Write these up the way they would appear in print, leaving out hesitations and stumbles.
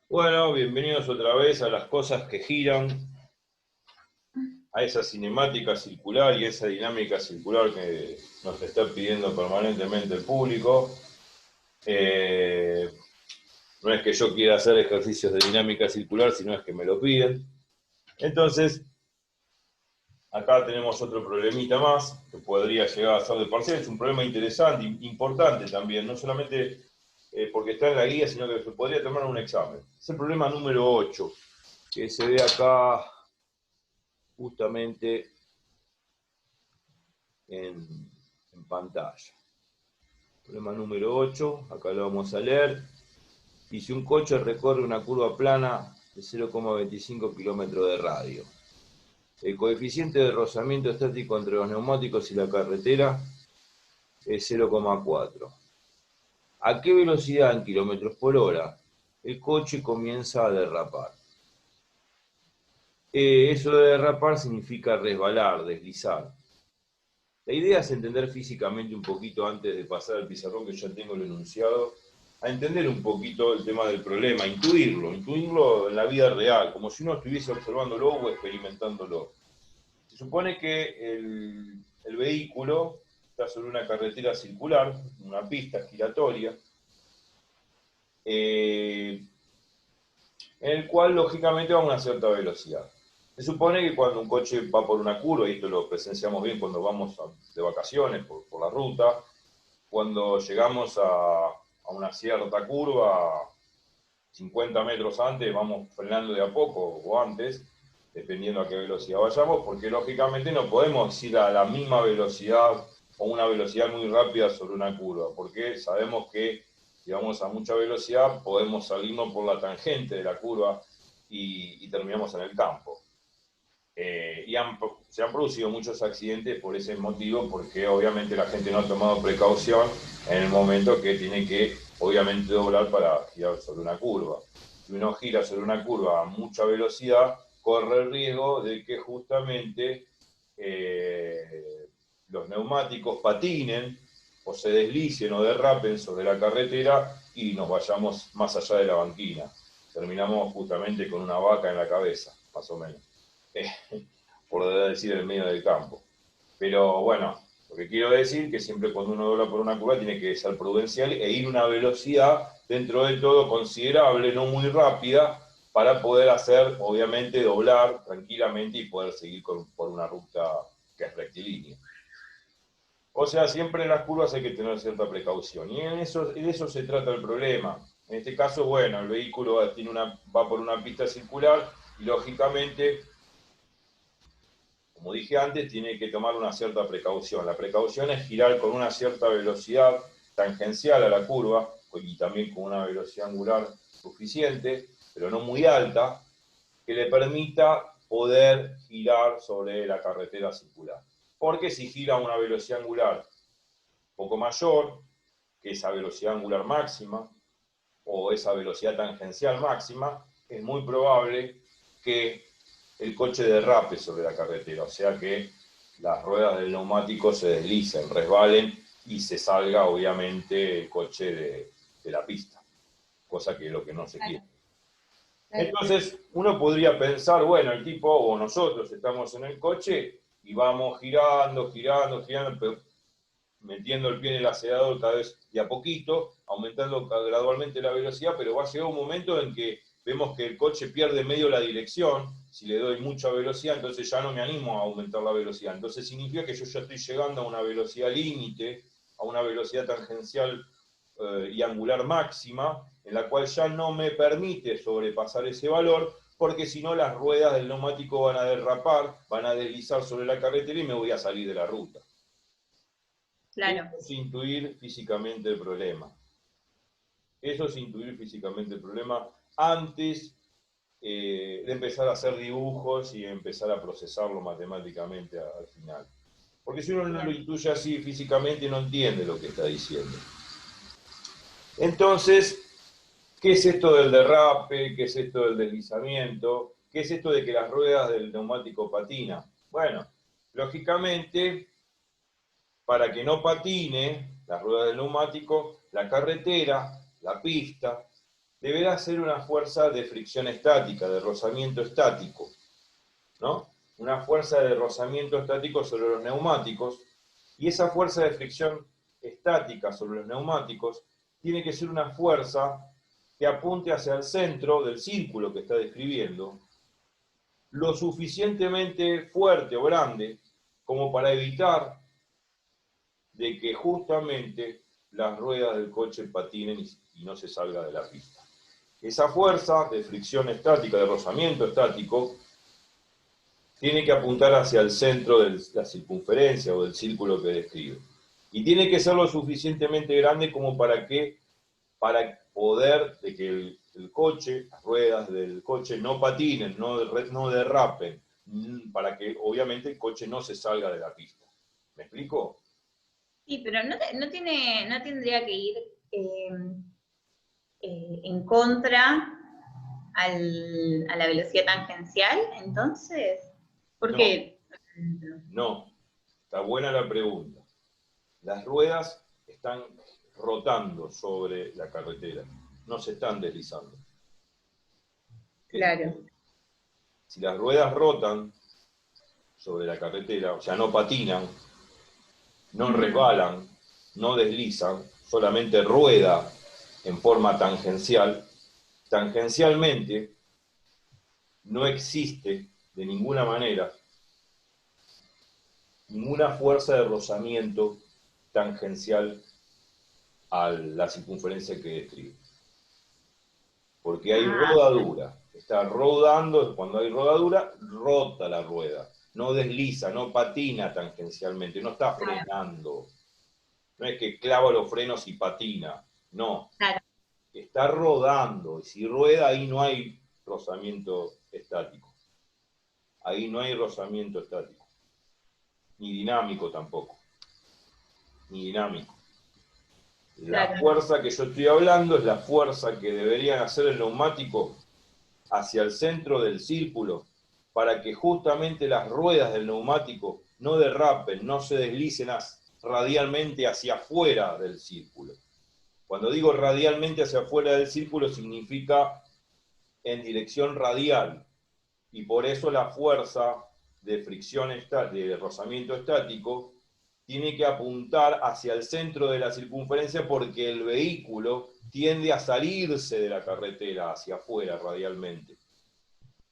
Bueno, bienvenidos otra vez a las cosas que giran, a esa cinemática circular y esa dinámica circular que nos está pidiendo permanentemente el público. Eh, no es que yo quiera hacer ejercicios de dinámica circular, sino es que me lo piden. Entonces, acá tenemos otro problemita más que podría llegar a ser de parcial. Es un problema interesante, importante también, no solamente porque está en la guía, sino que se podría tomar un examen. Es el problema número 8, que se ve acá justamente en pantalla. Problema número 8, acá lo vamos a leer. Y si un coche recorre una curva plana de 0,25 kilómetros de radio, el coeficiente de rozamiento estático entre los neumáticos y la carretera es 0,4. ¿A qué velocidad en kilómetros por hora el coche comienza a derrapar? Eso de derrapar significa resbalar, deslizar. La idea es entender físicamente un poquito antes de pasar al pizarrón que ya tengo el enunciado, a entender un poquito el tema del problema, intuirlo en la vida real, como si uno estuviese observándolo o experimentándolo. Se supone que el vehículo está sobre una carretera circular, una pista giratoria, en el cual lógicamente va a una cierta velocidad. Se supone que cuando un coche va por una curva, y esto lo presenciamos bien cuando vamos de vacaciones por la ruta, cuando llegamos a una cierta curva, 50 metros antes, vamos frenando de a poco o antes, dependiendo a qué velocidad vayamos, porque lógicamente no podemos ir a la misma velocidad o una velocidad muy rápida sobre una curva, porque sabemos que si vamos a mucha velocidad podemos salirnos por la tangente de la curva y terminamos en el campo. Se han producido muchos accidentes por ese motivo, porque obviamente la gente no ha tomado precaución en el momento que tiene que, obviamente, doblar para girar sobre una curva. Si uno gira sobre una curva a mucha velocidad, corre el riesgo de que justamente los neumáticos patinen o se deslicen o derrapen sobre la carretera y nos vayamos más allá de la banquina. Terminamos justamente con una vaca en la cabeza, más o menos. Por decir, en el medio del campo. Pero bueno, lo que quiero decir es que siempre cuando uno dobla por una curva tiene que ser prudencial e ir a una velocidad dentro del todo considerable, no muy rápida, para poder hacer, obviamente, doblar tranquilamente y poder seguir por una ruta que es rectilínea. O sea, siempre en las curvas hay que tener cierta precaución. Y en eso se trata el problema. En este caso, bueno, el vehículo va por una pista circular y lógicamente, como dije antes, tiene que tomar una cierta precaución. La precaución es girar con una cierta velocidad tangencial a la curva y también con una velocidad angular suficiente, pero no muy alta, que le permita poder girar sobre la carretera circular. Porque si gira a una velocidad angular poco mayor que esa velocidad angular máxima o esa velocidad tangencial máxima, es muy probable que el coche derrape sobre la carretera, o sea que las ruedas del neumático se deslicen, resbalen y se salga obviamente el coche de la pista, cosa que es lo que no se quiere. Claro, claro. Entonces uno podría pensar, bueno, el tipo o nosotros estamos en el coche y vamos girando, girando, girando, pero metiendo el pie en el acelerador cada vez de a poquito, aumentando gradualmente la velocidad, pero va a llegar un momento en que vemos que el coche pierde medio la dirección. Si le doy mucha velocidad, entonces ya no me animo a aumentar la velocidad. Entonces significa que yo ya estoy llegando a una velocidad límite, a una velocidad tangencial y angular máxima, en la cual ya no me permite sobrepasar ese valor, porque si no las ruedas del neumático van a derrapar, van a deslizar sobre la carretera y me voy a salir de la ruta. Eso Claro. es intuir físicamente el problema. Eso es intuir físicamente el problema antes de empezar a hacer dibujos y empezar a procesarlo matemáticamente al final. Porque si uno no lo Bien. intuye así físicamente, no entiende lo que está diciendo. Entonces, ¿qué es esto del derrape? ¿Qué es esto del deslizamiento? ¿Qué es esto de que las ruedas del neumático patinan? Bueno, lógicamente, para que no patine las ruedas del neumático, la carretera, la pista, deberá ser una fuerza de fricción estática, de rozamiento estático, ¿no? Una fuerza de rozamiento estático sobre los neumáticos, y esa fuerza de fricción estática sobre los neumáticos tiene que ser una fuerza que apunte hacia el centro del círculo que está describiendo, lo suficientemente fuerte o grande como para evitar de que justamente las ruedas del coche patinen y no se salga de la pista. Esa fuerza de fricción estática, de rozamiento estático, tiene que apuntar hacia el centro de la circunferencia o del círculo que describe. Y tiene que ser lo suficientemente grande como para poder de que el coche, las ruedas del coche no patinen, no derrapen, para que obviamente el coche no se salga de la pista. ¿Me explico? Sí, pero no tendría que ir en contra a la velocidad tangencial, entonces, ¿por No, qué? no. Está buena la pregunta. Las ruedas están rotando sobre la carretera, no se están deslizando. Claro. Si las ruedas rotan sobre la carretera, o sea, no patinan, no Ujú. resbalan, no deslizan, solamente rueda en forma tangencial, tangencialmente no existe de ninguna manera ninguna fuerza de rozamiento tangencial a la circunferencia que describe. Porque hay Ah, rodadura. Está rodando, cuando hay rodadura, rota la rueda. No desliza, no patina tangencialmente, no está claro, frenando. No es que clava los frenos y patina. No, claro. está rodando. Y si rueda, ahí no hay rozamiento estático. Ahí no hay rozamiento estático. Ni dinámico tampoco. Ni dinámico. La Claro. fuerza que yo estoy hablando es la fuerza que deberían hacer el neumático hacia el centro del círculo para que justamente las ruedas del neumático no derrapen, no se deslicen radialmente hacia afuera del círculo. Cuando digo radialmente hacia afuera del círculo significa en dirección radial, y por eso la fuerza de fricción, de rozamiento estático, tiene que apuntar hacia el centro de la circunferencia porque el vehículo tiende a salirse de la carretera hacia afuera radialmente.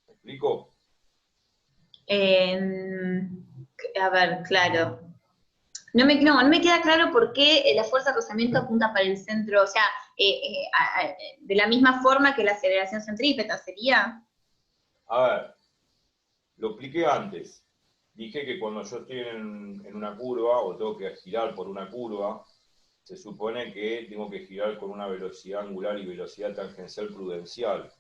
¿Me explico? Eh, a ver, claro. No me queda claro por qué la fuerza de rozamiento apunta para el centro, o sea, de la misma forma que la aceleración centrípeta sería. A ver, lo expliqué antes. Dije que cuando yo estoy en una curva o tengo que girar por una curva, se supone que tengo que girar con una velocidad angular y velocidad tangencial prudencial.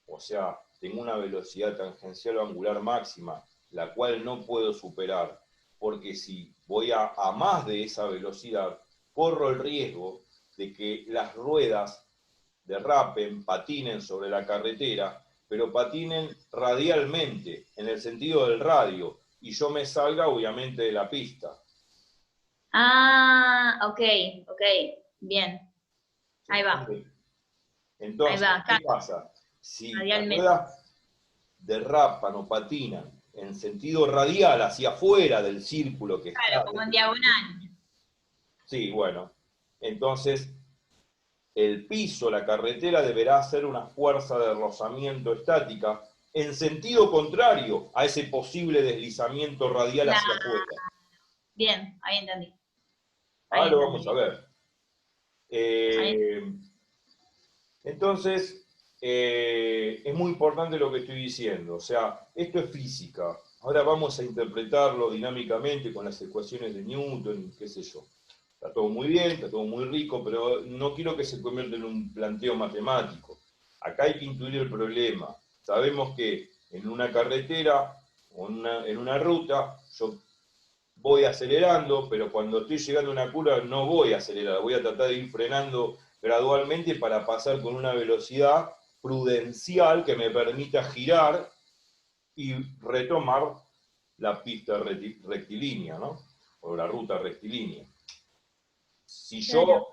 O sea, tengo una velocidad tangencial o angular máxima, la cual no puedo superar, porque si voy a más de esa velocidad, corro el riesgo de que las ruedas derrapen, patinen sobre la carretera, pero patinen radialmente, en el sentido del radio, y yo me salga obviamente de la pista. Ah, ok, ok, bien, ¿Se ahí va, entiende? ahí Entonces, va, ¿qué claro, pasa? Si las radialmente. ruedas derrapan o patinan en sentido radial hacia afuera del círculo que Claro, está como en describiendo, diagonal. sí, bueno, entonces el piso, la carretera deberá hacer una fuerza de rozamiento estática en sentido contrario a ese posible deslizamiento radial hacia Claro, afuera. bien, ahí entendí, ahí Ahora lo vamos a entendí. ver. Ahí- Eh, Entonces, es muy importante lo que estoy diciendo. O sea, esto es física. Ahora vamos a interpretarlo dinámicamente con las ecuaciones de Newton, qué sé yo. Está todo muy bien, está todo muy rico, pero no quiero que se convierta en un planteo matemático. Acá hay que intuir el problema. Sabemos que en una carretera o en una ruta, yo voy acelerando, pero cuando estoy llegando a una curva no voy a acelerar, voy a tratar de ir frenando gradualmente para pasar con una velocidad prudencial que me permita girar y retomar la pista rectilínea, ¿no? O la ruta rectilínea. Si yo, Claro,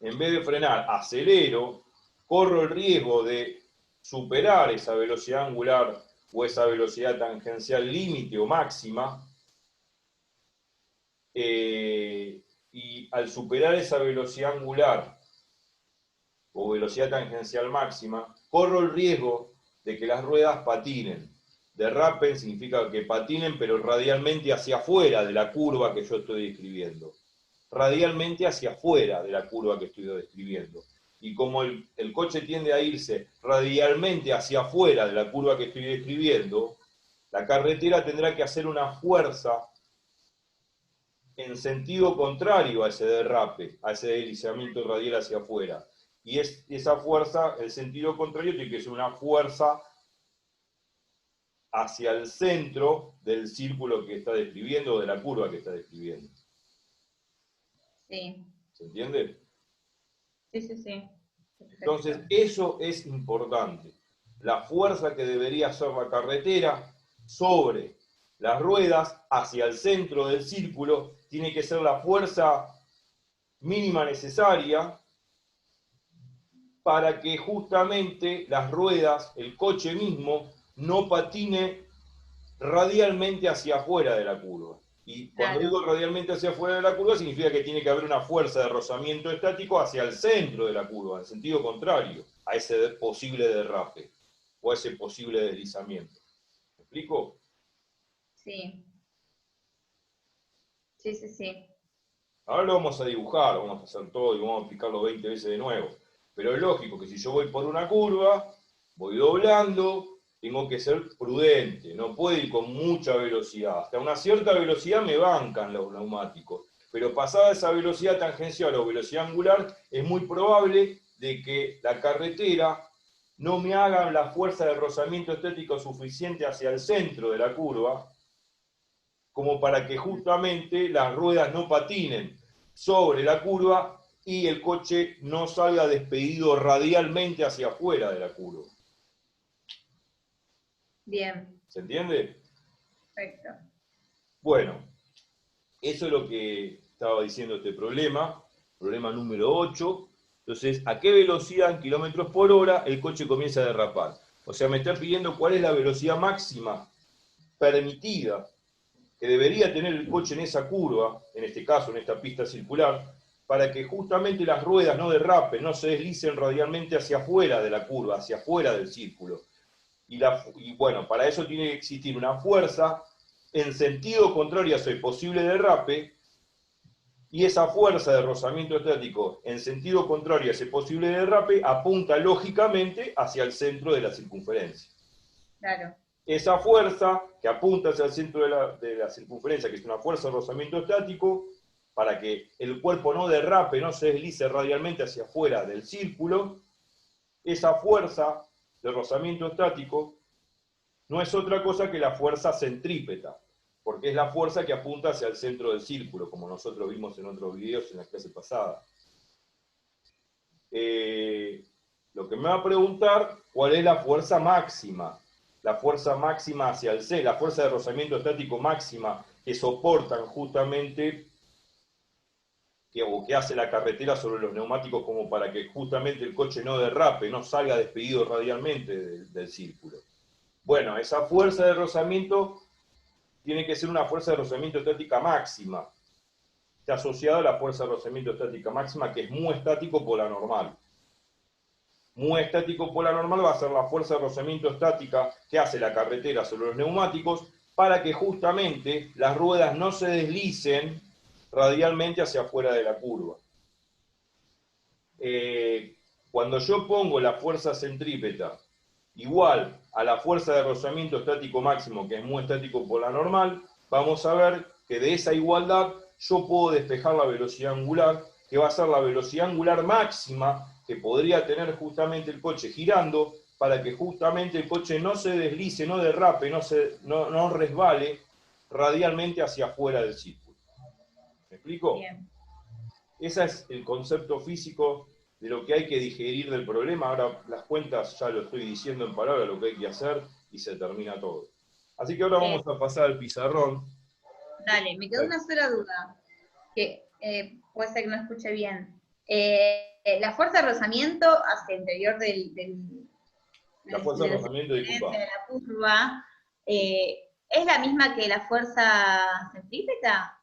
en vez de frenar, acelero, corro el riesgo de superar esa velocidad angular o esa velocidad tangencial límite o máxima, y al superar esa velocidad angular o velocidad tangencial máxima, corro el riesgo de que las ruedas patinen. Derrapen significa que patinen, pero radialmente hacia afuera de la curva que yo estoy describiendo. Radialmente hacia afuera de la curva que estoy describiendo. Y como el coche tiende a irse radialmente hacia afuera de la curva que estoy describiendo, la carretera tendrá que hacer una fuerza en sentido contrario a ese derrape, a ese deslizamiento radial hacia afuera. Y esa fuerza, el sentido contrario, tiene que ser una fuerza hacia el centro del círculo que está describiendo, o de la curva que está describiendo. Sí. ¿Se entiende? Sí, sí, sí. Perfecto. Entonces, eso es importante. La fuerza que debería hacer la carretera sobre las ruedas hacia el centro del círculo tiene que ser la fuerza mínima necesaria para que justamente las ruedas, el coche mismo, no patine radialmente hacia afuera de la curva. Y cuando Claro. digo radialmente hacia afuera de la curva, significa que tiene que haber una fuerza de rozamiento estático hacia el centro de la curva, en sentido contrario a ese posible derrape o a ese posible deslizamiento. ¿Me explico? Sí. Sí, sí, sí. Ahora lo vamos a dibujar, vamos a hacer todo y vamos a explicarlo 20 veces de nuevo. Pero es lógico que si yo voy por una curva, voy doblando, tengo que ser prudente, no puedo ir con mucha velocidad. Hasta una cierta velocidad me bancan los neumáticos, pero pasada esa velocidad tangencial o velocidad angular, es muy probable de que la carretera no me haga la fuerza de rozamiento estético suficiente hacia el centro de la curva, como para que justamente las ruedas no patinen sobre la curva y el coche no salga despedido radialmente hacia afuera de la curva. Bien. ¿Se entiende? Perfecto. Bueno, eso es lo que estaba diciendo este problema número 8. Entonces, ¿a qué velocidad en kilómetros por hora el coche comienza a derrapar? O sea, me está pidiendo cuál es la velocidad máxima permitida que debería tener el coche en esa curva, en este caso, en esta pista circular, para que justamente las ruedas no derrapen, no se deslicen radialmente hacia afuera de la curva, hacia afuera del círculo. Y bueno, para eso tiene que existir una fuerza en sentido contrario a ese posible derrape, y esa fuerza de rozamiento estático en sentido contrario a ese posible derrape apunta lógicamente hacia el centro de la circunferencia. Claro. Esa fuerza que apunta hacia el centro de la circunferencia, que es una fuerza de rozamiento estático, para que el cuerpo no derrape, no se deslice radialmente hacia afuera del círculo, esa fuerza de rozamiento estático no es otra cosa que la fuerza centrípeta, porque es la fuerza que apunta hacia el centro del círculo, como nosotros vimos en otros videos en la clase pasada. Lo que me va a preguntar, ¿cuál es la fuerza máxima? La fuerza máxima hacia el C, la fuerza de rozamiento estático máxima que soportan justamente, que hace la carretera sobre los neumáticos como para que justamente el coche no derrape, no salga despedido radialmente del círculo. Bueno, esa fuerza de rozamiento tiene que ser una fuerza de rozamiento estática máxima. Está asociada a la fuerza de rozamiento estática máxima, que es mu estático por la normal. Mu estático por la normal va a ser la fuerza de rozamiento estática que hace la carretera sobre los neumáticos para que justamente las ruedas no se deslicen radialmente hacia afuera de la curva. Cuando yo pongo la fuerza centrípeta igual a la fuerza de rozamiento estático máximo, que es mu estático por la normal, vamos a ver que de esa igualdad yo puedo despejar la velocidad angular, que va a ser la velocidad angular máxima que podría tener justamente el coche girando, para que justamente el coche no se deslice, no derrape, no resbale radialmente hacia afuera del círculo. ¿Me explico? Bien. Ese es el concepto físico de lo que hay que digerir del problema. Ahora las cuentas ya lo estoy diciendo en palabras, lo que hay que hacer, y se termina todo. Así que ahora vamos a pasar al pizarrón. Dale, me quedó una sola duda, que puede ser que no escuche bien. La fuerza de rozamiento hacia el interior La fuerza de rozamiento de de Cupá. la curva, ¿es la misma que la fuerza centrípeta?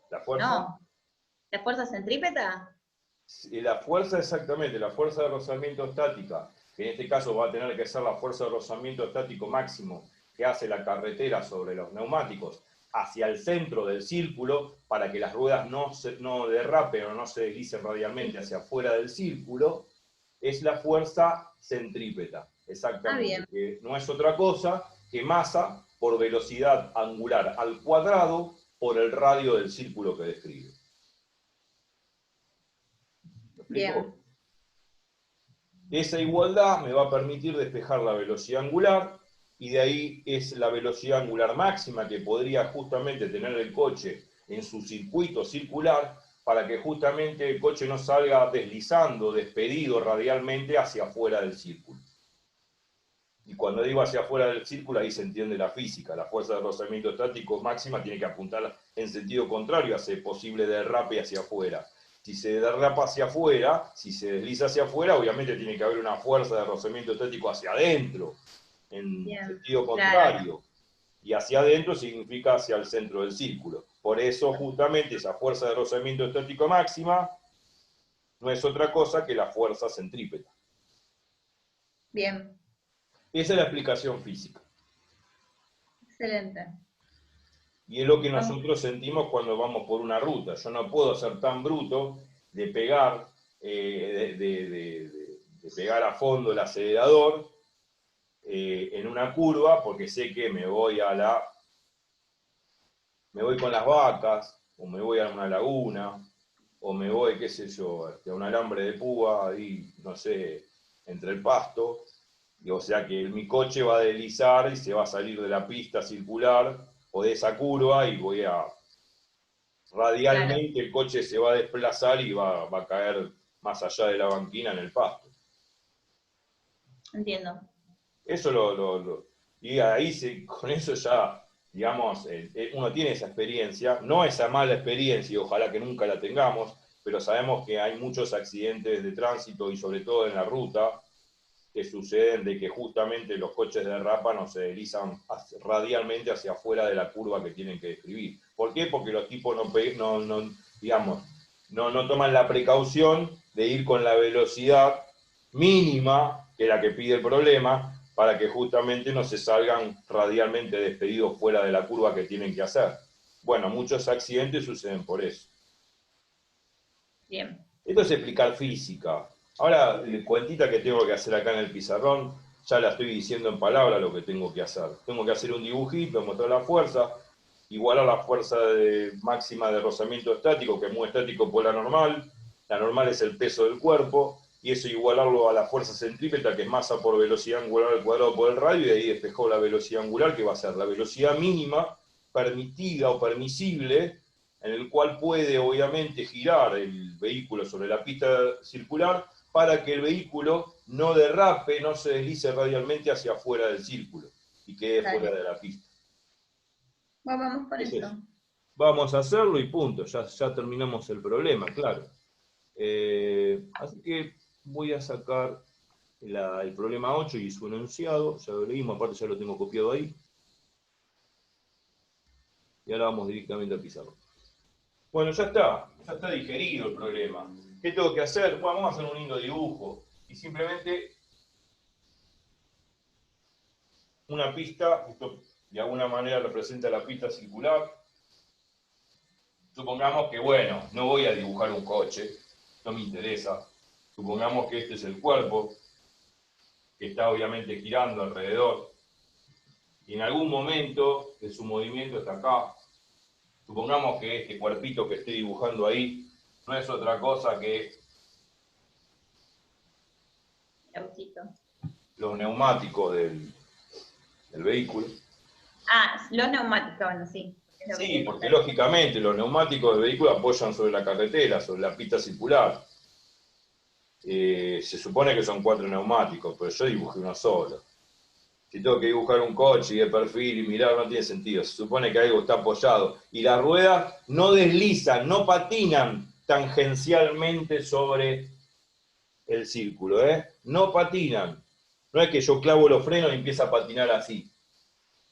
¿La fuerza? No. ¿La fuerza centrípeta? La fuerza, exactamente, la fuerza de rozamiento estática, que en este caso va a tener que ser la fuerza de rozamiento estático máximo que hace la carretera sobre los neumáticos hacia el centro del círculo para que las ruedas no derrapen o no se deslicen radialmente hacia afuera del círculo, es la fuerza centrípeta, exactamente, que no es otra cosa que masa por velocidad angular al cuadrado por el radio del círculo que describe. ¿Me explico? Esa igualdad me va a permitir despejar la velocidad angular, y de ahí es la velocidad angular máxima que podría justamente tener el coche en su circuito circular, para que justamente el coche no salga deslizando, despedido radialmente hacia afuera del círculo. Y cuando digo hacia afuera del círculo, ahí se entiende la física. La fuerza de rozamiento estático máxima tiene que apuntar en sentido contrario a ese posible derrape hacia afuera. Si se derrapa hacia afuera, si se desliza hacia afuera, obviamente tiene que haber una fuerza de rozamiento estático hacia adentro, en sentido contrario. Claro. Y hacia adentro significa hacia el centro del círculo. Por eso, justamente, esa fuerza de rozamiento estático máxima no es otra cosa que la fuerza centrípeta. Bien. Esa es la explicación física. Excelente. Y es lo que nosotros sentimos cuando vamos por una ruta. Yo no puedo ser tan bruto de pegar, de pegar a fondo el acelerador en una curva, porque sé que me voy con las vacas, o me voy a una laguna, o me voy, qué sé yo, a un alambre de púa, ahí, no sé, entre el pasto. Y o sea que mi coche va a deslizar y se va a salir de la pista circular o de esa curva, y radialmente, claro, el coche se va a desplazar y va a caer más allá de la banquina en el pasto. Entiendo. Eso y ahí con eso ya, digamos, uno tiene esa experiencia, no esa mala experiencia, y ojalá que nunca la tengamos, pero sabemos que hay muchos accidentes de tránsito, y sobre todo en la ruta, que suceden de que justamente los coches derrapan o se deslizan radialmente hacia afuera de la curva que tienen que describir. ¿Por qué? Porque los tipos no toman la precaución de ir con la velocidad mínima, que es la que pide el problema, para que justamente no se salgan radialmente despedidos fuera de la curva que tienen que hacer. Bueno, muchos accidentes suceden por eso. Bien. Esto es explicar física. Ahora, la cuentita que tengo que hacer acá en el pizarrón, ya la estoy diciendo en palabras lo que tengo que hacer. Tengo que hacer un dibujito, mostrar la fuerza, igualar la fuerza máxima de rozamiento estático, que es muy estático por la normal. La normal es el peso del cuerpo, y eso igualarlo a la fuerza centrípeta, que es masa por velocidad angular al cuadrado por el radio, y de ahí despejó la velocidad angular, que va a ser la velocidad mínima permitida o permisible, en el cual puede obviamente girar el vehículo sobre la pista circular, para que el vehículo no derrape, no se deslice radialmente hacia afuera del círculo y quede fuera de la pista. Bueno, vamos con eso. Vamos a hacerlo y punto, ya terminamos el problema, claro. Así que voy a sacar el problema 8 y su enunciado, ya lo leímos, aparte ya lo tengo copiado ahí. Y ahora vamos directamente al pizarrón. Bueno, ya está digerido el problema. ¿Qué tengo que hacer? Bueno, vamos a hacer un lindo dibujo. Y simplemente una pista, esto de alguna manera representa la pista circular. Supongamos que, bueno, no voy a dibujar un coche, no me interesa. Supongamos que este es el cuerpo, que está obviamente girando alrededor. Y en algún momento de su movimiento está acá. Supongamos que este cuerpito que estoy dibujando ahí no es otra cosa que los neumáticos del vehículo. Ah, los neumáticos, bueno, sí. Sí, porque lógicamente los neumáticos del vehículo apoyan sobre la carretera, sobre la pista circular. Se supone que son 4 neumáticos, pero yo dibujé uno solo. Si tengo que dibujar un coche y de perfil y mirar, no tiene sentido. Se supone que algo está apoyado. Y las ruedas no deslizan, no patinan tangencialmente sobre el círculo, no patinan. No es que yo clavo los frenos y empieza a patinar así.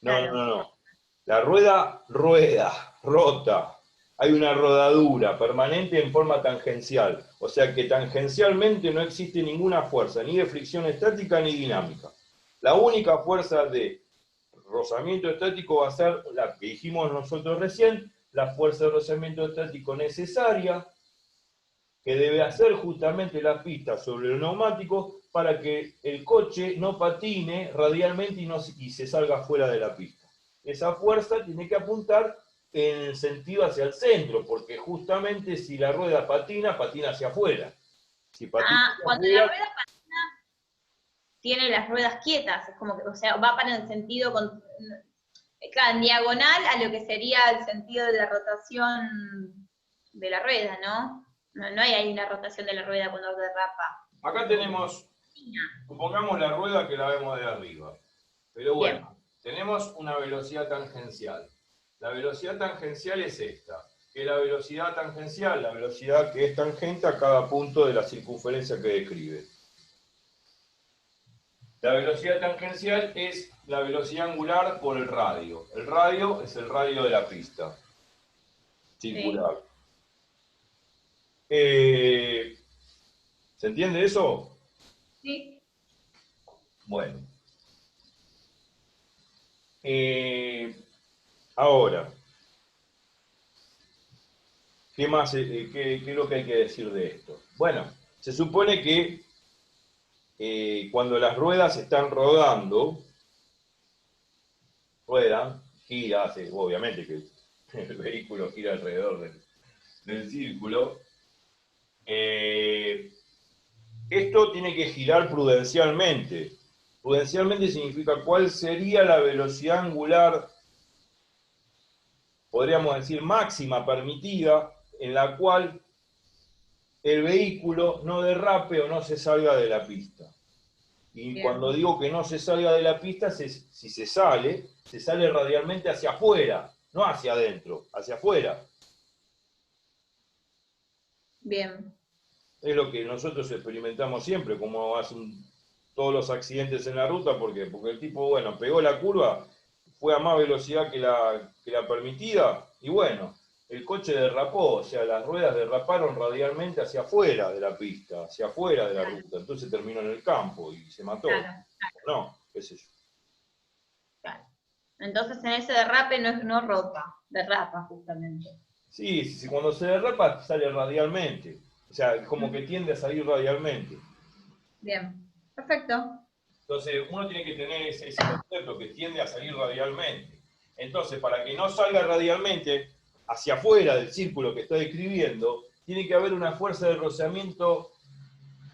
No, Claro. no, no. La rueda rueda, rota. Hay una rodadura permanente en forma tangencial. O sea que tangencialmente no existe ninguna fuerza, ni de fricción estática ni dinámica. La única fuerza de rozamiento estático va a ser la que dijimos nosotros recién, la fuerza de rozamiento estático necesaria que debe hacer justamente la pista sobre el neumático para que el coche no patine radialmente y se salga fuera de la pista. Esa fuerza tiene que apuntar en el sentido hacia el centro, porque justamente si la rueda patina, patina hacia afuera. Si patina hacia Cuando la afuera, rueda tiene las ruedas quietas, es como que, o sea, va para el sentido, claro, en diagonal a lo que sería el sentido de la rotación de la rueda, ¿no? No hay ahí una rotación de la rueda cuando derrapa. acá tenemos, supongamos la rueda que la vemos de arriba. Pero bueno, Bien. tenemos una velocidad tangencial. La velocidad tangencial es esta, que la velocidad tangencial, la velocidad que es tangente a cada punto de la circunferencia que describe. La velocidad tangencial es la velocidad angular por el radio. El radio es el radio de la pista circular. ¿Se entiende eso? Sí. Bueno. Ahora, ¿qué más? ¿Qué es lo que hay que decir de esto? Bueno, se supone que cuando las ruedas están rodando, ruedan, gira, hace, obviamente que el vehículo gira alrededor del círculo. Esto tiene que girar prudencialmente. Prudencialmente significa cuál sería la velocidad angular, podríamos decir máxima permitida, en la cual el vehículo no derrape o no se salga de la pista. Y Bien. cuando digo que no se salga de la pista, si se sale radialmente hacia afuera, no hacia adentro, hacia afuera. Bien. Es lo que nosotros experimentamos siempre, como hacen todos los accidentes en la ruta, porque el tipo, bueno, pegó la curva, fue a más velocidad que la permitida, y bueno, el coche derrapó, o sea, las ruedas derraparon radialmente hacia afuera de la pista, hacia afuera de la ruta, entonces terminó en el campo y se mató. Claro. No, qué sé yo. Claro. Entonces en ese derrape no rota, derrapa justamente. Sí, cuando se derrapa sale radialmente, o sea, como que tiende a salir radialmente. Bien, perfecto. Entonces, uno tiene que tener ese concepto que tiende a salir radialmente. Entonces, para que no salga radialmente hacia afuera del círculo que está describiendo, tiene que haber una fuerza de rozamiento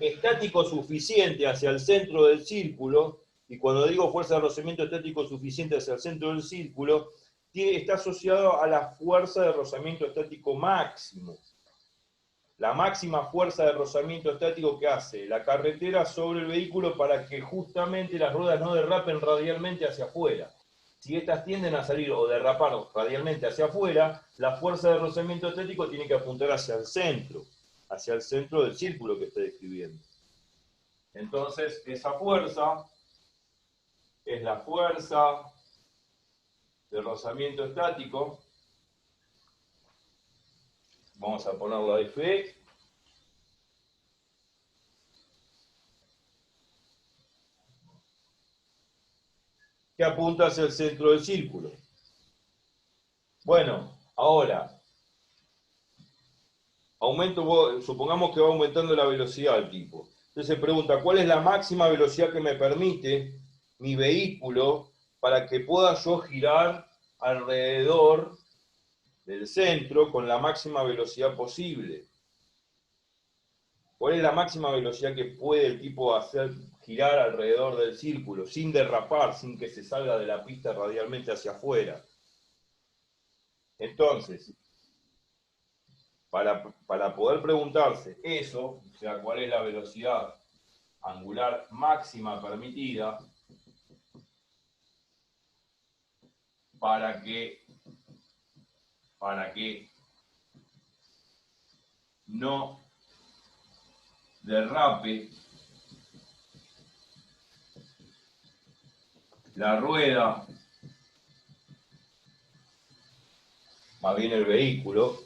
estático suficiente hacia el centro del círculo, y cuando digo fuerza de rozamiento estático suficiente hacia el centro del círculo, está asociado a la fuerza de rozamiento estático máximo. La máxima fuerza de rozamiento estático que hace la carretera sobre el vehículo para que justamente las ruedas no derrapen radialmente hacia afuera. Si estas tienden a salir o derrapar radialmente hacia afuera, la fuerza de rozamiento estático tiene que apuntar hacia el centro del círculo que está describiendo. Entonces, esa fuerza es la fuerza de rozamiento estático. Vamos a ponerlo a F. Que apunta hacia el centro del círculo. Bueno, ahora, supongamos que va aumentando la velocidad el tipo. Entonces se pregunta, ¿cuál es la máxima velocidad que me permite mi vehículo para que pueda yo girar alrededor del centro con la máxima velocidad posible? ¿Cuál es la máxima velocidad que puede el tipo hacer girar alrededor del círculo sin derrapar, sin que se salga de la pista radialmente hacia afuera? Entonces, para poder preguntarse eso, o sea, cuál es la velocidad angular máxima permitida para que no derrape, la rueda, más bien el vehículo,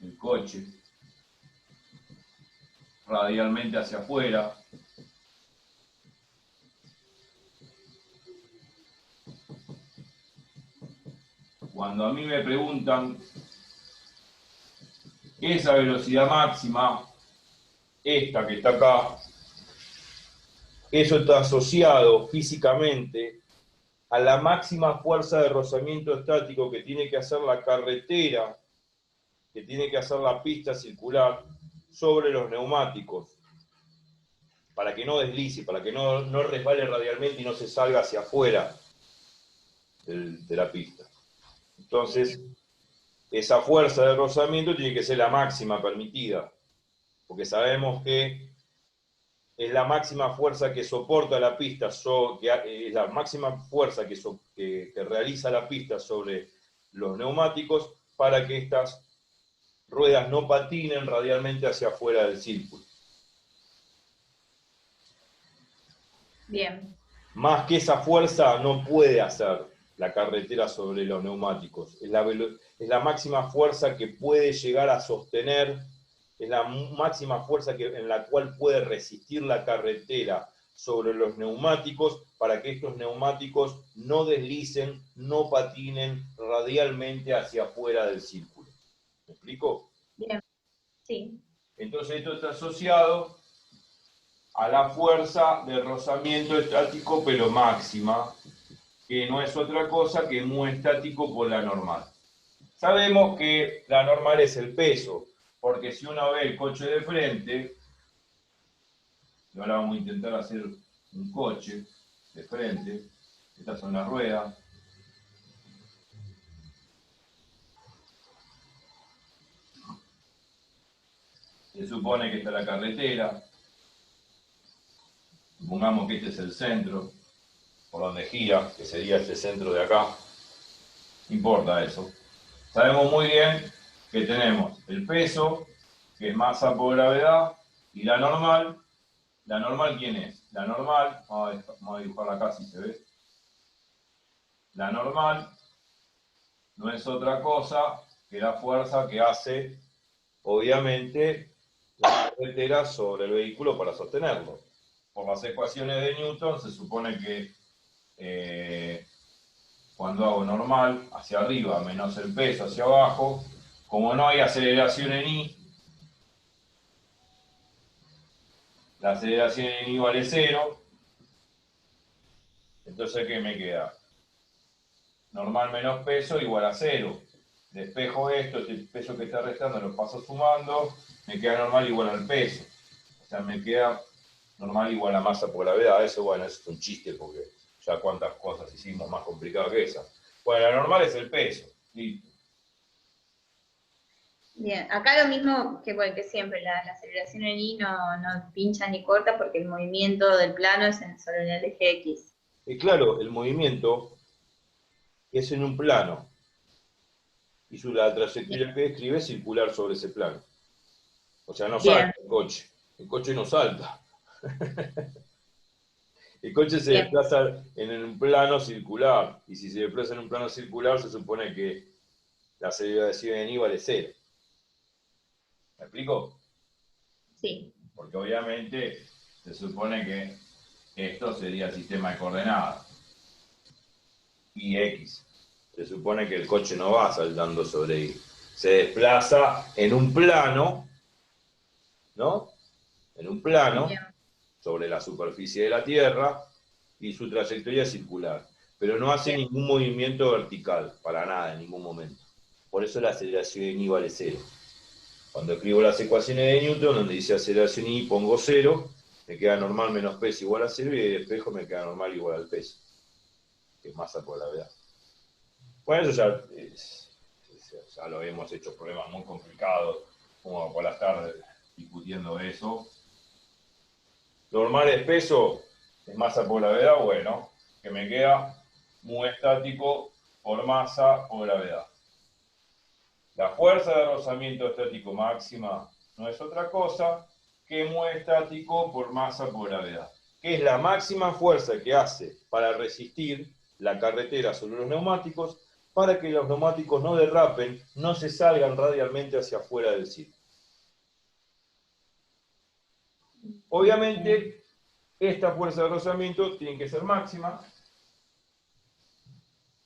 el coche, radialmente hacia afuera. Cuando a mí me preguntan esa velocidad máxima, esta que está acá, eso está asociado físicamente a la máxima fuerza de rozamiento estático que tiene que hacer la carretera, que tiene que hacer la pista circular sobre los neumáticos, para que no deslice, para que no resbale radialmente y no se salga hacia afuera de la pista. Entonces, esa fuerza de rozamiento tiene que ser la máxima permitida, porque sabemos que es la máxima fuerza que soporta la pista, es la máxima fuerza que realiza la pista sobre los neumáticos para que estas ruedas no patinen radialmente hacia afuera del círculo. Bien. Más que esa fuerza no puede hacer la carretera sobre los neumáticos. Es la máxima fuerza que puede llegar a sostener, es la máxima fuerza en la cual puede resistir la carretera sobre los neumáticos para que estos neumáticos no deslicen, no patinen radialmente hacia afuera del círculo. ¿Me explico? Bien. Sí. Entonces esto está asociado a la fuerza de rozamiento estático, pero máxima, que no es otra cosa que mu estático por la normal. Sabemos que la normal es el peso, porque si uno ve el coche de frente, y ahora vamos a intentar hacer un coche de frente, estas son las ruedas, se supone que está la carretera, supongamos que este es el centro, por donde gira, que sería este centro de acá, no importa eso. Sabemos muy bien que tenemos el peso, que es masa por gravedad, y la normal. ¿La normal quién es? La normal, vamos a dibujarla acá si se ve. La normal no es otra cosa que la fuerza que hace, obviamente, la carretera sobre el vehículo para sostenerlo. Por las ecuaciones de Newton se supone que cuando hago normal hacia arriba menos el peso hacia abajo, como no hay aceleración en I, la aceleración en I vale 0, entonces ¿qué me queda? Normal menos peso igual a 0. Despejo esto, este peso que está restando lo paso sumando, me queda normal igual al peso. O sea, me queda normal igual a masa por gravedad. Eso, bueno, es un chiste porque ya cuántas cosas hicimos más complicadas que esa. Bueno, la normal es el peso. Listo. Bien, acá lo mismo que, bueno, que siempre, la aceleración en I no pincha ni corta porque el movimiento del plano es sobre el eje X. Y claro, el movimiento es en un plano y la trayectoria que describe es circular sobre ese plano. O sea, no salta el coche no salta. El coche se desplaza en un plano circular, y si se desplaza en un plano circular se supone que la aceleración en I vale 0. ¿Me explico? Sí. Porque obviamente se supone que esto sería el sistema de coordenadas. Y X. Se supone que el coche no va saltando sobre I. Se desplaza en un plano, ¿no? En un plano, sobre la superficie de la Tierra, y su trayectoria es circular. Pero no hace ningún movimiento vertical, para nada, en ningún momento. Por eso la aceleración en I vale 0. Cuando escribo las ecuaciones de Newton, donde dice aceleración I, pongo 0, me queda normal menos peso igual a 0, y el espejo me queda normal igual al peso, que es masa por gravedad. Bueno, eso ya lo hemos hecho problemas muy complicados, como por las tardes discutiendo eso. Normal es peso, es masa por gravedad, bueno, que me queda mu estático por masa por gravedad. La fuerza de rozamiento estático máxima no es otra cosa que mu estático por masa por gravedad, que es la máxima fuerza que hace para resistir la carretera sobre los neumáticos para que los neumáticos no derrapen, no se salgan radialmente hacia afuera del círculo. Obviamente, esta fuerza de rozamiento tiene que ser máxima.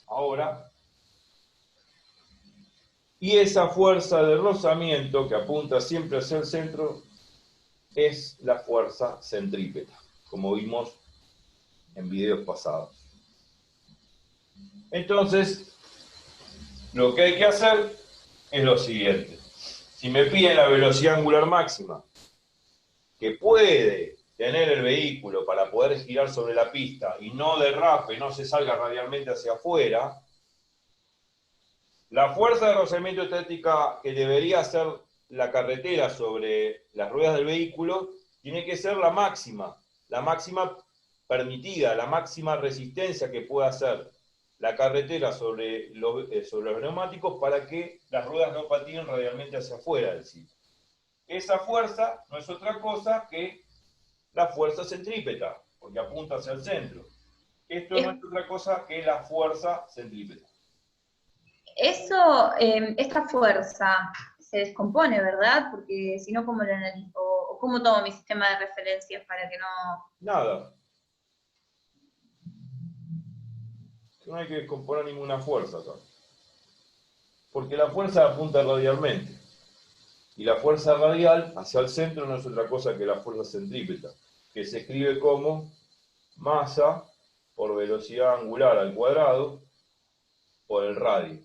Ahora, y esa fuerza de rozamiento que apunta siempre hacia el centro es la fuerza centrípeta, como vimos en videos pasados. Entonces, lo que hay que hacer es lo siguiente. Si me piden la velocidad angular máxima que puede tener el vehículo para poder girar sobre la pista y no derrape, no se salga radialmente hacia afuera, la fuerza de rozamiento estática que debería hacer la carretera sobre las ruedas del vehículo tiene que ser la máxima permitida, la máxima resistencia que pueda hacer la carretera sobre los neumáticos para que las ruedas no patinen radialmente hacia afuera del sitio. Esa fuerza no es otra cosa que la fuerza centrípeta, porque apunta hacia el centro. Esto no es otra cosa que la fuerza centrípeta. Eso, esta fuerza se descompone, ¿verdad? Porque si no, ¿cómo lo analizo? ¿O cómo tomo mi sistema de referencias para que no...? Nada. No hay que descomponer ninguna fuerza acá. Porque la fuerza apunta radialmente. Y la fuerza radial hacia el centro no es otra cosa que la fuerza centrípeta, que se escribe como masa por velocidad angular al cuadrado por el radio.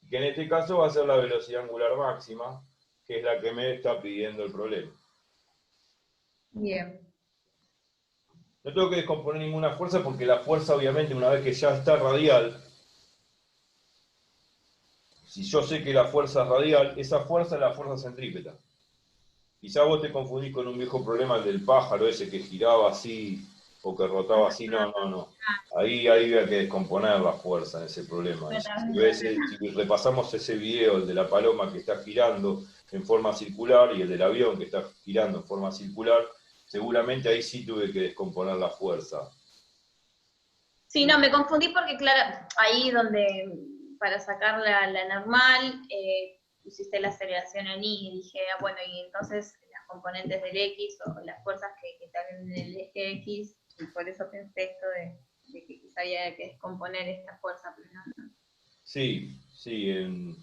Que en este caso va a ser la velocidad angular máxima, que es la que me está pidiendo el problema. Bien. No tengo que descomponer ninguna fuerza porque la fuerza, obviamente, una vez que ya está radial, si yo sé que la fuerza es radial, esa fuerza es la fuerza centrípeta. Quizá vos te confundís con un viejo problema, el del pájaro ese que giraba así o que rotaba así. No. Ahí había que descomponer la fuerza en ese problema. Si repasamos ese video, el de la paloma que está girando en forma circular y el del avión que está girando en forma circular, seguramente ahí sí tuve que descomponer la fuerza. Sí, no, me confundí porque, claro, ahí donde para sacar la normal, pusiste la aceleración en Y y dije, bueno, y entonces las componentes del X o las fuerzas que están en el eje X, y por eso pensé esto de que quizá había que descomponer esta fuerza, pero no. Sí, en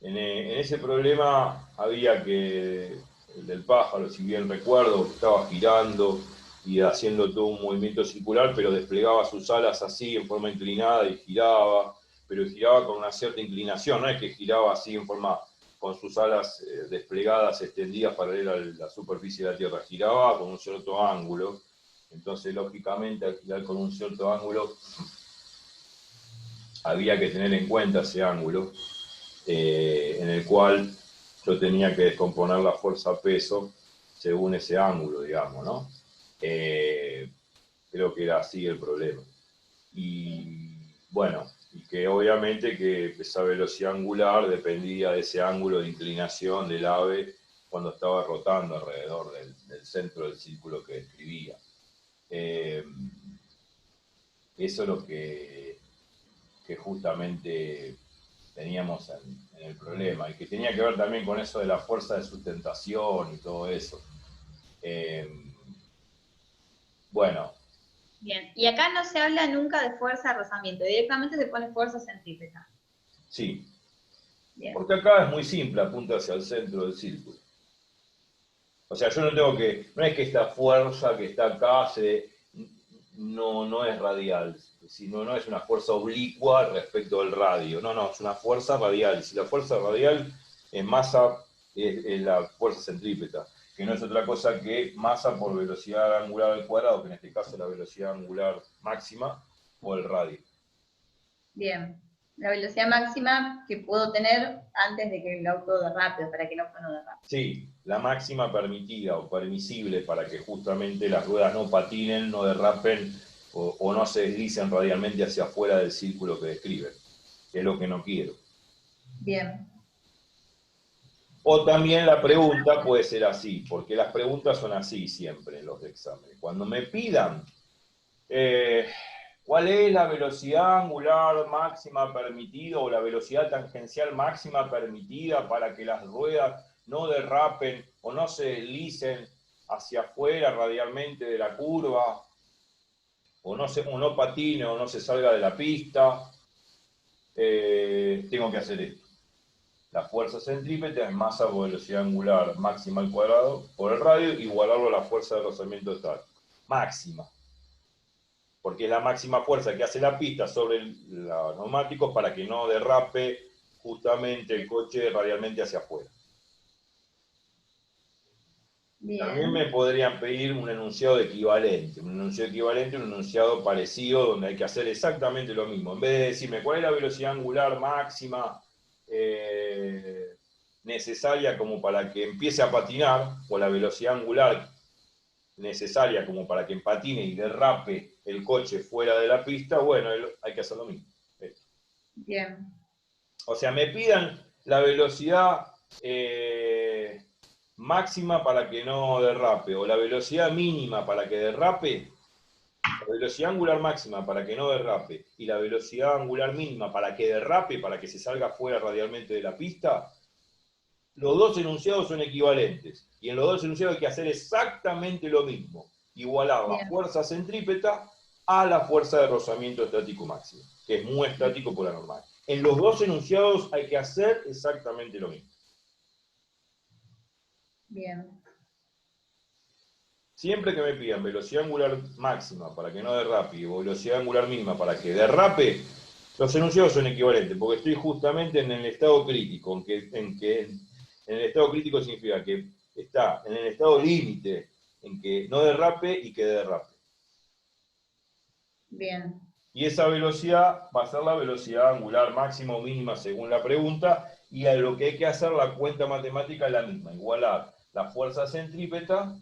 ese problema había que, el del pájaro, si bien recuerdo, estaba girando y haciendo todo un movimiento circular, pero desplegaba sus alas así en forma inclinada y giraba, pero giraba con una cierta inclinación, no es que giraba así en forma con sus alas desplegadas, extendidas paralela a la superficie de la Tierra, giraba con un cierto ángulo. Entonces, lógicamente, al girar con un cierto ángulo, había que tener en cuenta ese ángulo, en el cual yo tenía que descomponer la fuerza-peso según ese ángulo, digamos, ¿no? Creo que era así el problema. Y bueno, y que obviamente que esa velocidad angular dependía de ese ángulo de inclinación del ave cuando estaba rotando alrededor del centro del círculo que describía. Eso es lo que justamente teníamos en el problema, y que tenía que ver también con eso de la fuerza de sustentación y todo eso. Bueno. Bien, y acá no se habla nunca de fuerza de rozamiento, directamente se pone fuerza centrípeta. Sí. Bien. Porque acá es muy simple, apunta hacia el centro del círculo. O sea, yo no tengo que, no es que esta fuerza que está acá no es radial, sino no es una fuerza oblicua respecto del radio. No, es una fuerza radial. Y si la fuerza radial es masa, es la fuerza centrípeta, que no es otra cosa que masa por velocidad angular al cuadrado, que en este caso es la velocidad angular máxima, o el radio. Bien. La velocidad máxima que puedo tener antes de que el auto derrape, para que el auto no derrape. Sí, la máxima permitida o permisible para que justamente las ruedas no patinen, no derrapen o no se deslicen radialmente hacia afuera del círculo que describen, que es lo que no quiero. Bien. O también la pregunta puede ser así, porque las preguntas son así siempre en los exámenes. Cuando me pidan cuál es la velocidad angular máxima permitida o la velocidad tangencial máxima permitida para que las ruedas no derrapen o no se deslicen hacia afuera radialmente de la curva, o no patine o no se salga de la pista, tengo que hacer esto. La fuerza centrípeta es masa por velocidad angular máxima al cuadrado por el radio, igualarlo a la fuerza de rozamiento estático. Máxima. Porque es la máxima fuerza que hace la pista sobre los neumáticos para que no derrape justamente el coche radialmente hacia afuera. Bien. También me podrían pedir un enunciado equivalente, un enunciado parecido, donde hay que hacer exactamente lo mismo. En vez de decirme cuál es la velocidad angular máxima necesaria como para que empiece a patinar, o la velocidad angular necesaria como para que patine y derrape el coche fuera de la pista, bueno, hay que hacer lo mismo. Bien. O sea, me pidan la velocidad máxima para que no derrape, o la velocidad mínima para que derrape, la velocidad angular máxima para que no derrape, y la velocidad angular mínima para que derrape, para que se salga fuera radialmente de la pista, los dos enunciados son equivalentes. Y en los dos enunciados hay que hacer exactamente lo mismo. Igualar la fuerza centrípeta a la fuerza de rozamiento estático máximo, que es mu estático por la normal. En los dos enunciados hay que hacer exactamente lo mismo. Bien. Siempre que me pidan velocidad angular máxima para que no derrape y velocidad angular mínima para que derrape, los enunciados son equivalentes, porque estoy justamente en el estado crítico, en el estado crítico significa que está en el estado límite, en que no derrape y que derrape. Bien. Y esa velocidad va a ser la velocidad angular máxima o mínima según la pregunta, y a lo que hay que hacer la cuenta matemática es la misma, igualar la fuerza centrípeta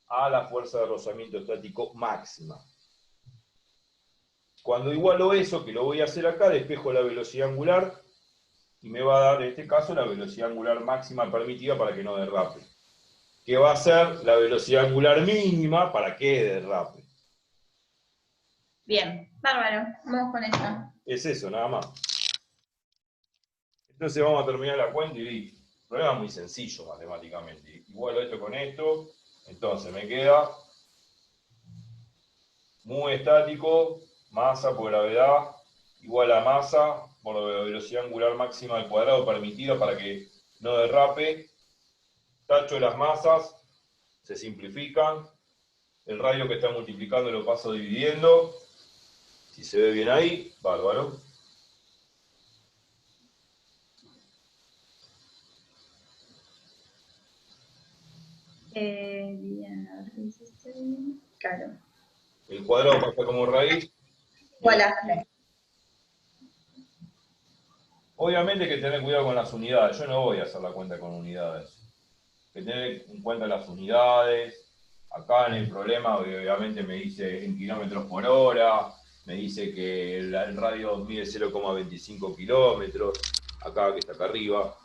a la fuerza de rozamiento estático máxima. Cuando igualo eso, que lo voy a hacer acá, despejo la velocidad angular y me va a dar, en este caso, la velocidad angular máxima permitida para que no derrape. Que va a ser la velocidad angular mínima para que derrape. Bien, bárbaro. Vamos con eso. Es eso, nada más. Entonces vamos a terminar la cuenta y listo. Problema muy sencillo matemáticamente. Igualo esto con esto. Entonces me queda mu estático, masa por gravedad, igual a masa por la velocidad angular máxima al cuadrado permitida para que no derrape. Tacho las masas, se simplifican. El radio que está multiplicando lo paso dividiendo. Si se ve bien ahí, bárbaro. Bien, a ver qué hiciste bien. Claro. El cuadrado pasa como raíz. Voilà. Obviamente hay que tener cuidado con las unidades. Yo no voy a hacer la cuenta con unidades. Hay que tener en cuenta las unidades. Acá en el problema, obviamente me dice en kilómetros por hora. Me dice que el radio mide 0,25 kilómetros. Acá, que está acá arriba.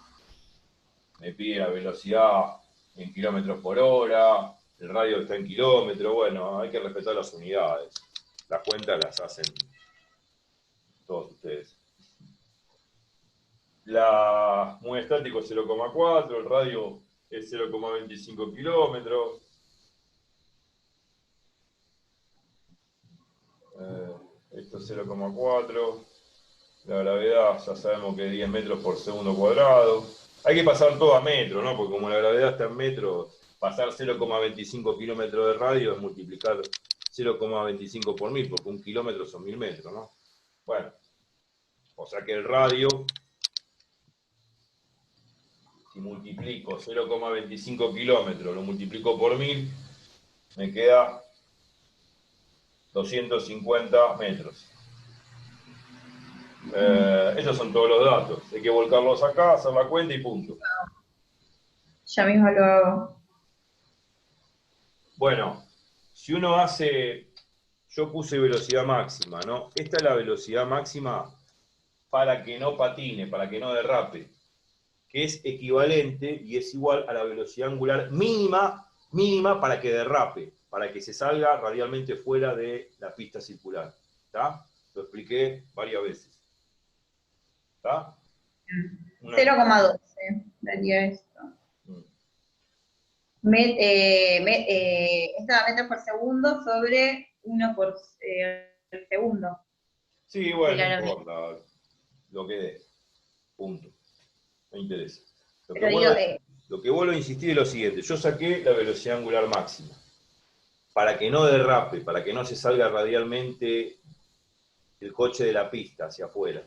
Me pide la velocidad en kilómetros por hora. El radio está en kilómetros. Bueno, hay que respetar las unidades. Las cuentas las hacen todos ustedes. La muy estático es 0,4, el radio es 0,25 kilómetros. Esto es 0,4. La gravedad ya sabemos que es 10 metros por segundo cuadrado. Hay que pasar todo a metros, ¿no? Porque como la gravedad está en metros, pasar 0,25 kilómetros de radio es multiplicar 0,25 por 1000, porque un kilómetro son 1000 metros, ¿no? Bueno, o sea que el radio, si multiplico 0,25 kilómetros, lo multiplico por 1000, me queda 250 metros. Esos son todos los datos. Hay que volcarlos acá, hacer la cuenta y punto. Ya mismo lo hago. Bueno, si uno hace, yo puse velocidad máxima, ¿no? Esta es la velocidad máxima para que no patine, para que no derrape, que es equivalente y es igual a la velocidad angular mínima para que derrape, para que se salga radialmente fuera de la pista circular. ¿Está? Lo expliqué varias veces. ¿Está? 0,12 daría esto. Esto da metros por segundo sobre 1 por segundo. Sí, bueno, no importa lo que dé. Punto. No interesa. Lo que vuelvo a insistir es lo siguiente. Yo saqué la velocidad angular máxima. Para que no derrape, para que no se salga radialmente el coche de la pista hacia afuera.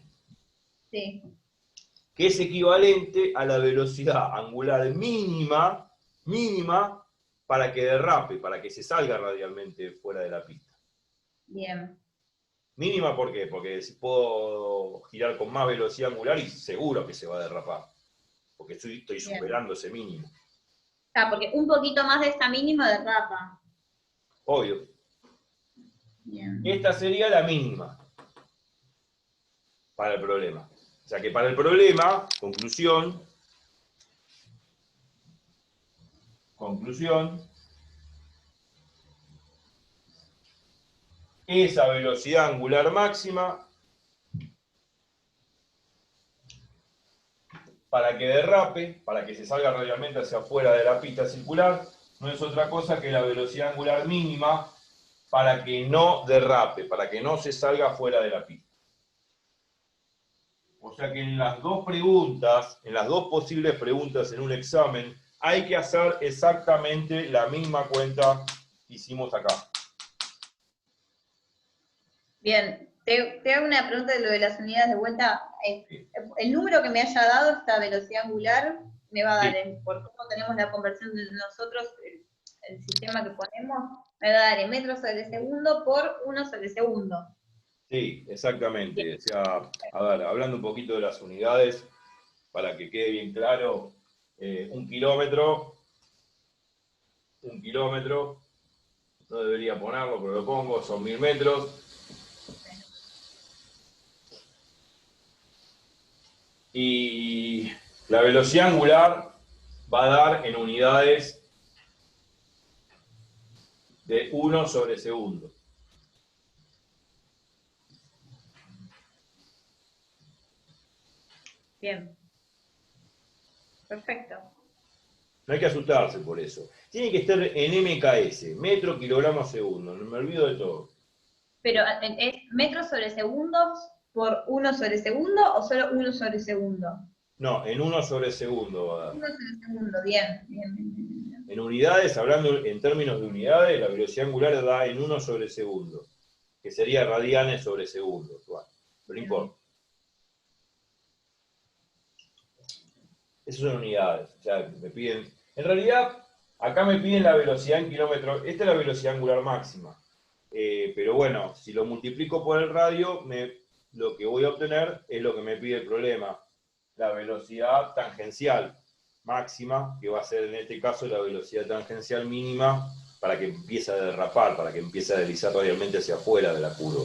Sí. Que es equivalente a la velocidad angular mínima para que derrape, para que se salga radialmente fuera de la pista. Bien. Mínima, ¿por qué? Porque si puedo girar con más velocidad angular y seguro que se va a derrapar. Porque estoy superando ese mínimo. Ah, porque un poquito más de esta mínima derrapa. Obvio. Bien. Esta sería la mínima para el problema. O sea que para el problema, conclusión, esa velocidad angular máxima para que derrape, para que se salga radialmente hacia afuera de la pista circular, no es otra cosa que la velocidad angular mínima para que no derrape, para que no se salga fuera de la pista. O sea que en las dos preguntas, en las dos posibles preguntas en un examen, hay que hacer exactamente la misma cuenta que hicimos acá. Bien, te hago una pregunta de lo de las unidades de vuelta. El número que me haya dado esta velocidad angular me va a dar, por cómo tenemos la conversión de nosotros, el sistema que ponemos, me va a dar en metros sobre segundo por 1 sobre segundo. Sí, exactamente. O sea, a ver, hablando un poquito de las unidades, para que quede bien claro, un kilómetro, no debería ponerlo, pero lo pongo, son 1000 metros. Y la velocidad angular va a dar en unidades de 1 sobre segundo. Bien. Perfecto. No hay que asustarse por eso. Tiene que estar en MKS, metro, kilogramo, segundo. No me olvido de todo. Pero, ¿es metros sobre segundos por 1 sobre segundo o solo 1 sobre segundo? No, en 1 sobre segundo va a dar. 1 sobre segundo, bien. En unidades, hablando en términos de unidades, la velocidad angular da en 1 sobre segundo, que sería radianes sobre segundo. Bueno, pero no importa. Esas son unidades. O sea, me piden. En realidad, acá me piden la velocidad en kilómetros. Esta es la velocidad angular máxima. Pero bueno, si lo multiplico por el radio, lo que voy a obtener es lo que me pide el problema. La velocidad tangencial máxima, que va a ser en este caso la velocidad tangencial mínima para que empiece a derrapar, para que empiece a deslizar radialmente hacia afuera de la curva.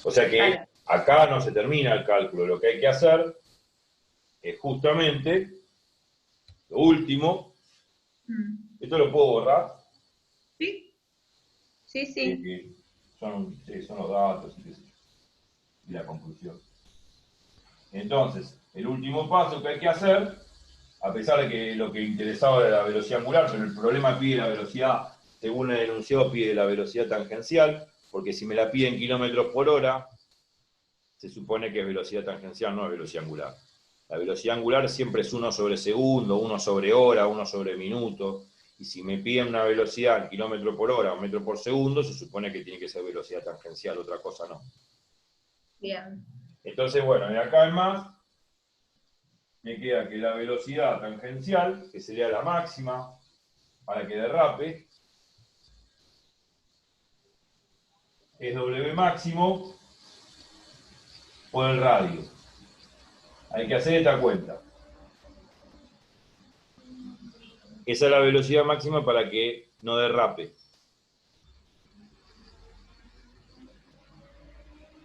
O sea que acá no se termina el cálculo. Lo que hay que hacer es justamente lo último. ¿Esto lo puedo borrar? Sí. Sí. Son los datos y la conclusión. Entonces, el último paso que hay que hacer, a pesar de que lo que interesaba era la velocidad angular, pero el problema pide la velocidad, según el enunciado, pide la velocidad tangencial, porque si me la pide en kilómetros por hora, se supone que es velocidad tangencial, no es velocidad angular. La velocidad angular siempre es 1 sobre segundo, 1 sobre hora, 1 sobre minuto. Y si me piden una velocidad en kilómetro por hora o metro por segundo, se supone que tiene que ser velocidad tangencial, otra cosa no. Bien. Entonces, bueno, de acá en más, me queda que la velocidad tangencial, que sería la máxima para que derrape, es W máximo por el radio. Hay que hacer esta cuenta. Esa es la velocidad máxima para que no derrape.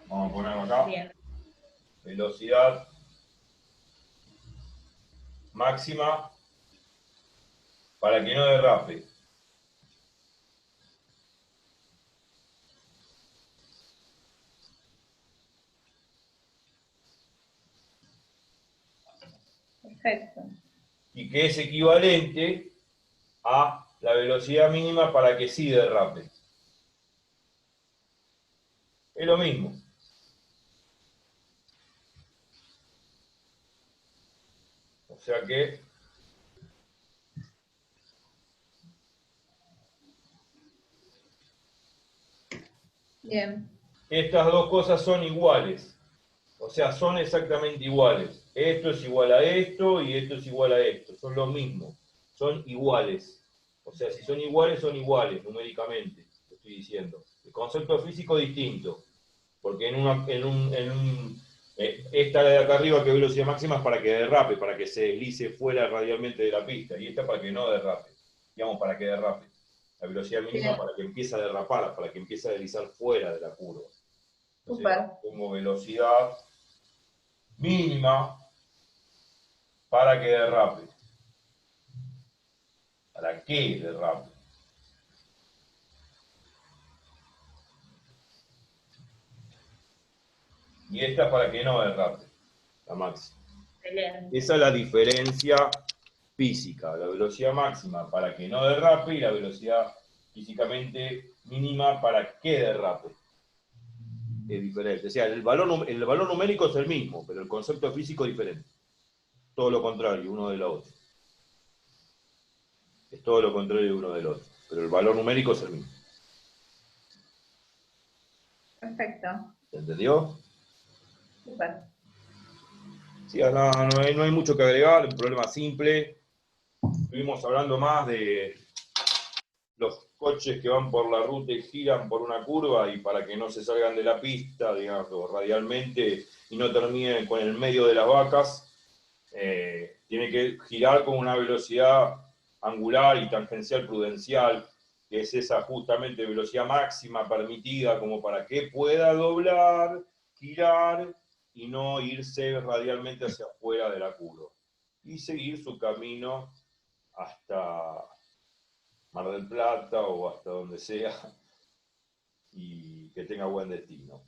Vamos a ponerlo acá. Bien. velocidad máxima para que no derrape. Perfecto. Y que es equivalente a la velocidad mínima para que sí derrape. Es lo mismo. O sea que Bien. estas dos cosas son iguales. O sea, son exactamente iguales. Esto es igual a esto y esto es igual a esto. Son lo mismo. Son iguales. O sea, si son iguales numéricamente. Te estoy diciendo. El concepto físico es distinto. Porque esta de acá arriba, que es velocidad máxima, es para que derrape, para que se deslice fuera radialmente de la pista. Y esta para que no derrape. Digamos, para que derrape. La velocidad mínima Bien. para que empiece a derrapar, para que empiece a deslizar fuera de la curva. Entonces, Súper. pongo velocidad mínima para que derrape. ¿Para qué derrape? Y esta para que no derrape, la máxima. Excelente. Esa es la diferencia física, la velocidad máxima para que no derrape y la velocidad físicamente mínima para que derrape. Es diferente. O sea, el valor numérico es el mismo, pero el concepto físico es diferente. Todo lo contrario, uno de la otra. Es todo lo contrario de uno del otro. Pero el valor numérico es el mismo. Perfecto. ¿Se entendió? Súper. Sí, no hay mucho que agregar, un problema simple. Estuvimos hablando más de los coches que van por la ruta y giran por una curva y para que no se salgan de la pista, digamos, radialmente y no terminen con el medio de las vacas, tiene que girar con una velocidad angular y tangencial prudencial, que es esa justamente velocidad máxima permitida como para que pueda doblar, girar y no irse radialmente hacia afuera de la curva. Y seguir su camino hasta Mar del Plata o hasta donde sea y que tenga buen destino.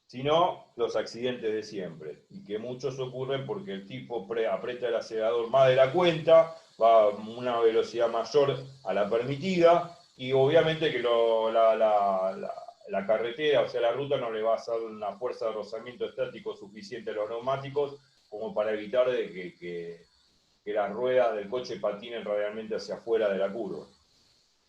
Si no, los accidentes de siempre, y que muchos ocurren porque el tipo aprieta el acelerador más de la cuenta, va a una velocidad mayor a la permitida, y obviamente que la carretera, o sea, la ruta no le va a hacer una fuerza de rozamiento estático suficiente a los neumáticos como para evitar de que las ruedas del coche patinen radialmente hacia afuera de la curva.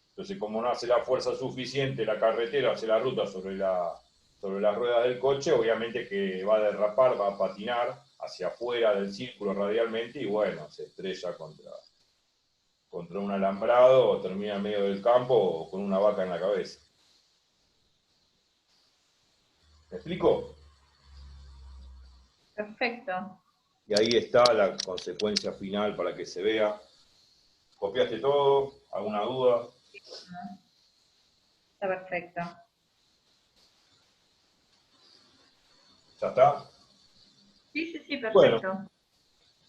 Entonces, como no hace la fuerza suficiente la carretera, hace la ruta sobre las ruedas del coche, obviamente que va a derrapar, va a patinar hacia afuera del círculo radialmente y bueno, se estrella contra un alambrado o termina en medio del campo o con una vaca en la cabeza. ¿Me explico? Perfecto. Y ahí está la consecuencia final para que se vea. ¿Copiaste todo? ¿Alguna duda? Está perfecto. ¿Ya está? Sí, sí, sí, Bueno, perfecto.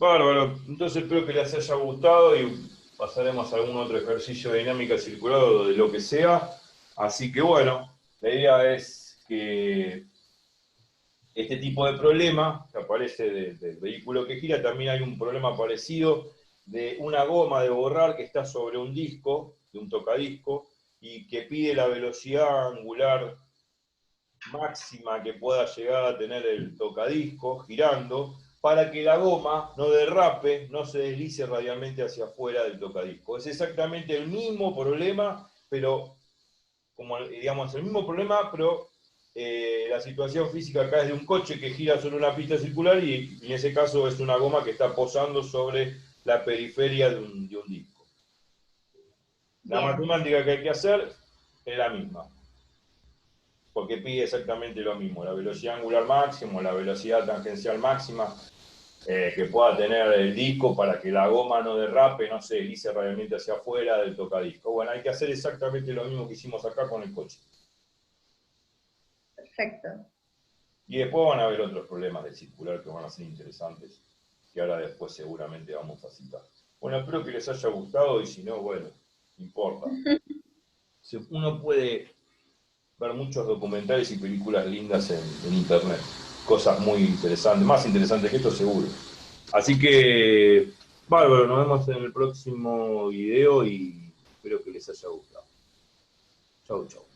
bárbaro. Entonces espero que les haya gustado y pasaremos a algún otro ejercicio de dinámica circular o de lo que sea. Así que bueno, la idea es que este tipo de problema que aparece del vehículo que gira, también hay un problema parecido de una goma de borrar que está sobre un disco, de un tocadisco, y que pide la velocidad angular máxima que pueda llegar a tener el tocadisco girando para que la goma no derrape, no se deslice radialmente hacia afuera del tocadisco. Es exactamente el mismo problema, pero como digamos el mismo problema, pero la situación física acá es de un coche que gira sobre una pista circular y en ese caso es una goma que está posando sobre la periferia de un disco. La Bien. matemática que hay que hacer es la misma, porque pide exactamente lo mismo, la velocidad angular máxima, la velocidad tangencial máxima que pueda tener el disco para que la goma no derrape, no se deslice radialmente hacia afuera del tocadisco. Bueno, hay que hacer exactamente lo mismo que hicimos acá con el coche. Perfecto. Y después van a haber otros problemas del circular que van a ser interesantes, que ahora después seguramente vamos a citar. Bueno, espero que les haya gustado y si no, bueno, no importa. Uno puede ver muchos documentales y películas lindas en internet. Cosas muy interesantes, más interesantes que esto seguro. Así que, bárbaro, nos vemos en el próximo video y espero que les haya gustado. Chau, chau.